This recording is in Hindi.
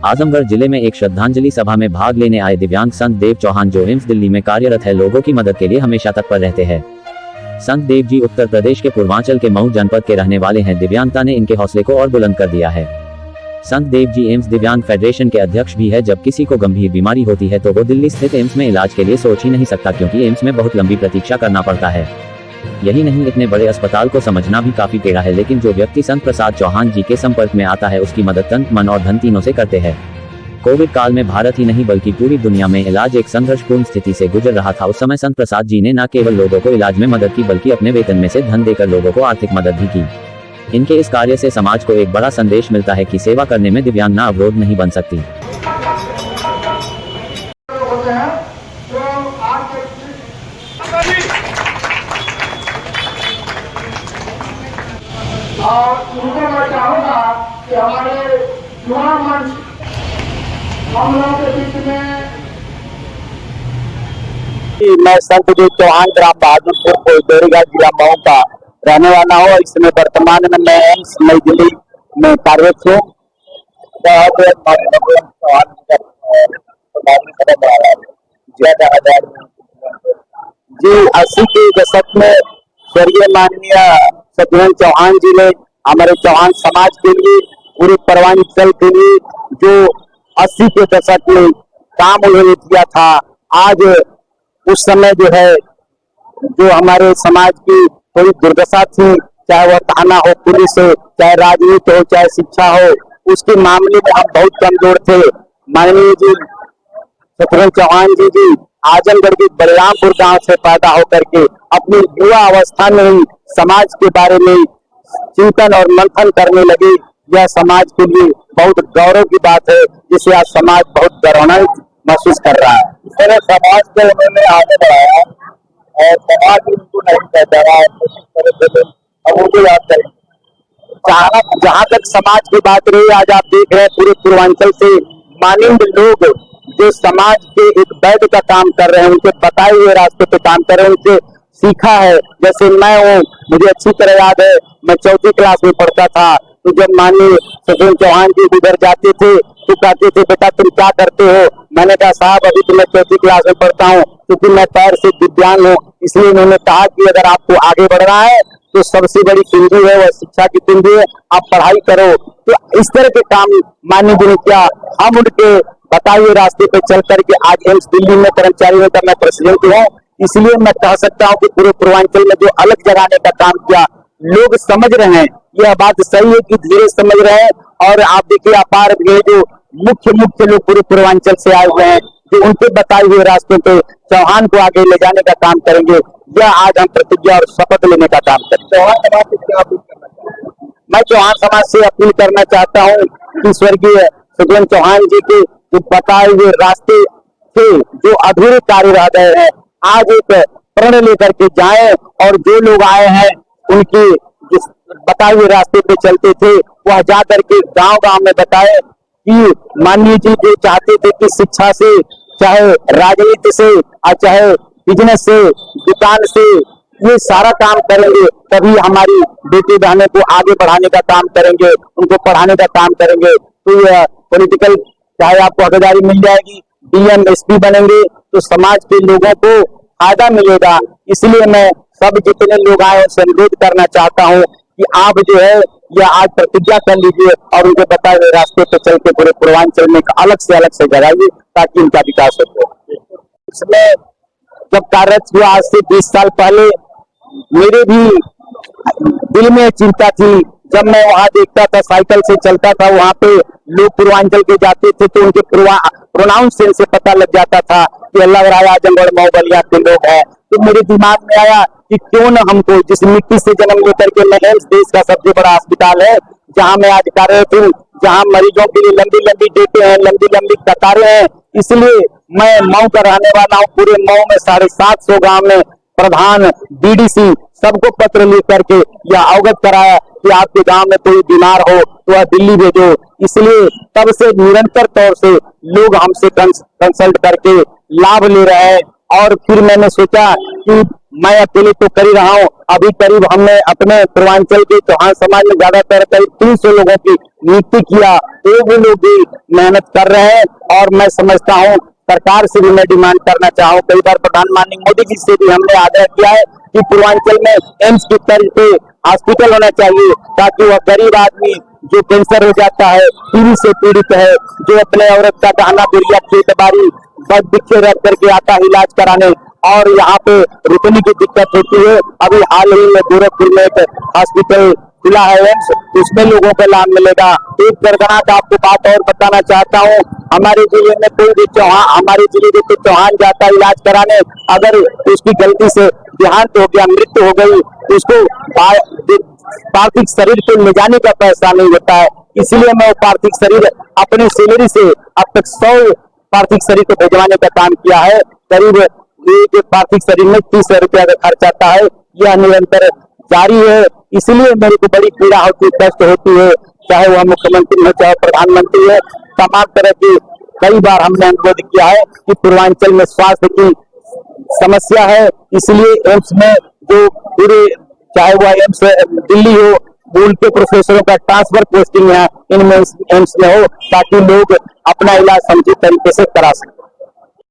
आजमगढ़ जिले में एक श्रद्धांजलि सभा में भाग लेने आए दिव्यांग संत देव चौहान जो एम्स दिल्ली में कार्यरत है, लोगों की मदद के लिए हमेशा तत्पर रहते हैं। संत देव जी उत्तर प्रदेश के पूर्वांचल के मऊ जनपद के रहने वाले हैं। दिव्यांगता ने इनके हौसले को और बुलंद कर दिया है। संत देव जी एम्स दिव्यांग फेडरेशन के अध्यक्ष भी है। जब किसी को गंभीर बीमारी होती है तो वो दिल्ली स्थित एम्स में इलाज के लिए सोच ही नहीं सकता, क्योंकि एम्स में बहुत लंबी प्रतीक्षा करना पड़ता है। यही नहीं, इतने बड़े अस्पताल को समझना भी काफी टेढ़ा है, लेकिन जो व्यक्ति संत प्रसाद चौहान जी के संपर्क में आता है उसकी मदद तन, मन और धन तीनों से करते हैं। कोविड काल में भारत ही नहीं बल्कि पूरी दुनिया में इलाज एक संघर्षपूर्ण स्थिति से गुजर रहा था। उस समय संत प्रसाद जी ने न केवल लोगों को इलाज में मदद की बल्कि अपने वेतन में से धन देकर लोगों को आर्थिक मदद भी की। इनके इस कार्य से समाज को एक बड़ा संदेश मिलता है कि सेवा करने में दिव्यांगता अवरोध नहीं बन सकती। और उनको मैं चाहूँगा कि हमारे युवा मंच हम लोगों के बीच में मैं संत देव चौहान ग्राम बहादुरपुर देवरीगढ़ जिला मऊ का रहने वाला हूँ। इसमें वर्तमान में मैं एम्स नई दिल्ली में कार्यरत हूँ। जी 80 के दशक में स्वर्गीय माननीय सत्येंद्र चौहान जी ने हमारे चौहान समाज के लिए, पूरे पूर्वांचल के लिए जो 80 के दशक में काम उन्होंने किया था, आज उस समय जो है जो हमारे समाज की थोड़ी दुर्दशा थी, चाहे वह थाना हो, पुलिस हो, चाहे राजनीति हो, चाहे शिक्षा हो, उसके मामले में हम बहुत कमजोर थे। माननीय जी सत्येंद्र चौहान जी आजमगढ़ के बलरामपुर गांव से पैदा होकर के अपनी युवा अवस्था में ही समाज के बारे में चिंतन और मंथन करने लगे। यह समाज के लिए बहुत गौरव की बात है, जिसे आज समाज बहुत गौरवान्वित महसूस कर रहा है। इस तरह समाज को उन्होंने आगे बढ़ाया और समाज उनको नहीं कहता रहा है, अब उनको याद करें। जहाँ तक समाज की बात रही, आज आप देख रहे हैं पूरे पूर्वांचल से मानिंद लोग जो समाज के एक वैद्य का काम कर रहे हैं, उनके बताए हुए रास्ते पे काम कर रहे हैं, उनसे सीखा है। जैसे मैं हूँ, मुझे अच्छी तरह याद है, मैं 4th क्लास में पढ़ता था, तो जब माननीय सत्येंद्र चौहान जी उधर जाते थे तो कहते थे, बेटा तुम क्या करते हो? मैंने कहा साहब अभी तो मैं 4th क्लास में पढ़ता हूँ, क्योंकि मैं पैर से दिव्यांग हूँ। इसलिए उन्होंने कहा कि अगर आपको आगे बढ़ना है तो सबसे बड़ी कुंजी है वह शिक्षा की कुंजी है, आप पढ़ाई करो। तो इस तरह के काम माननीय जी ने किया। हम उनके बताए हुए रास्ते पे चल करके आज एम्स दिल्ली में कर्मचारियों का मैं प्रेसिडेंट हूँ। इसलिए मैं कह सकता हूँ कि पूरे पूर्वांचल में जो अलग जगाने का काम किया, लोग समझ रहे हैं। यह बात सही है कि धीरे समझ रहे हैं। और आप देखिए अपार भी जो मुख्य लोग पूरे पूर्वांचल से आए हुए हैं, जो उनके बताए हुए रास्तों पे चौहान को आगे ले जाने का काम करेंगे। यह आज हम प्रतिज्ञा और शपथ लेने का काम करेंगे। चौहान समाज से क्या अपील करना चाहता हूँ? मैं चौहान समाज से अपील करना चाहता हूँ कि स्वर्गीय सत्येंद्र चौहान जी के जो बताए हुए रास्ते थे, जो अधूरे कार्य रह गए हैं, आज एक प्रण लेकर के जाएं और जो लोग आए हैं उनकी जिस बताए हुए रास्ते पे चलते थे वह जा करके गांव में बताए कि माननीय जी जो चाहते थे कि शिक्षा से, चाहे राजनीति से और चाहे बिजनेस से, दुकान से, ये सारा काम करेंगे तभी हमारी बेटी बहनों को आगे बढ़ाने का काम करेंगे, उनको पढ़ाने का काम करेंगे। तो यह पॉलिटिकल चाहे आपको हकदारी मिल जाएगी, डीएम एसपी बनेंगे तो समाज के लोगों को फायदा मिलेगा। इसलिए मैं सब जितने लोग आए उनसे अनुरोध करना चाहता हूँ कि आप जो है यह आज प्रतिज्ञा कर लीजिए और उनके बताए हुए रास्ते पे चल के पूरे पूर्वांचल में अलग से जगाइए ताकि इनका विकास हो। इसमें जब कार्यरत हुआ आज से 20 साल पहले, मेरे भी दिल में चिंता थी। जब मैं वहां देखता था, साइकिल से चलता था, वहां पे लोग पूर्वांचल के जाते थे तो उनके प्रोनाउंसिएशन से पता लग जाता था कि अल्लाह राय आजमगढ़ मऊ बलिया के लोग हैं। तो मेरे दिमाग में आया कि क्यों न हमको, जिस मिट्टी से जन्म लेकर के मैं एम्स देश का सबसे बड़ा अस्पताल है जहां मैं आज कार्यरत हूँ, जहां मरीजों के लिए लंबी लंबी डेटे हैं, लंबी लंबी कतारें हैं, इसलिए मैं मऊ का रहने वाला हूँ। पूरे मऊ में 750 गांव में प्रधान, बीडीसी सबको पत्र लिख करके यह अवगत कराया कि आपके गांव में कोई बीमार हो तो वह दिल्ली भेजो। इसलिए तब से निरंतर तौर से लोग हमसे कंसल्ट करके लाभ ले रहे हैं। और फिर मैंने सोचा कि मैं अकेले तो कर ही रहा हूँ। अभी करीब हमने अपने पूर्वांचल के चौहान समाज में ज्यादातर करीब 300 लोगों की नियुक्ति किया, तो वो लोग भी मेहनत कर रहे हैं। और मैं समझता हूँ सरकार से भी मैं डिमांड करना चाहूँ, कई बार प्रधानमंत्री मोदी जी से भी हमने आग्रह किया है कि पूर्वांचल में एम्स की तर्ज पे हॉस्पिटल होना चाहिए, ताकि वह गरीब आदमी जो कैंसर हो जाता है, टीबी से पीड़ित है, जो अपने औरत का गहना गुड़िया खेत बाड़ी बस बिखे रख करके आता है इलाज कराने, और यहाँ पे रुकने की दिक्कत होती है। अभी हाल ही में गोरखपुर में एक हॉस्पिटल खुला है एम्स, उसमें लोगों को लाभ मिलेगा। एक दर्दनाक का आपको बात और बताना चाहता हूँ, हमारे जिले में कोई भी हमारे जिले के कोई चौहान जाता है इलाज कराने, अगर उसकी गलती से देहांत हो गया, मृत्यु हो गई, तो उसको पार्थिव शरीर को ले जाने का पैसा नहीं होता है। इसलिए मैं पार्थिव शरीर अपने सैलरी से अब तक 100 पार्थिव शरीर को भिजवाने का काम किया है। करीब एक पार्थिव शरीर में 30 रुपया का खर्च आता है। यह निरंतर जारी है, इसलिए मेरे को बड़ी पीड़ा होती, कष्ट होती है, चाहे वह मुख्यमंत्री हो चाहे प्रधानमंत्री है। तमाम तरह की कई बार हमने अनुरोध किया है कि पूर्वांचल में स्वास्थ्य की समस्या है, इसलिए एम्स में जो पूरे चाहे वह एम्स दिल्ली हो, उनके प्रोफेसरों का ट्रांसफर पोस्टिंग है इनमें एम्स में हो, ताकि लोग अपना इलाज समुचित तरीके से करा सकें।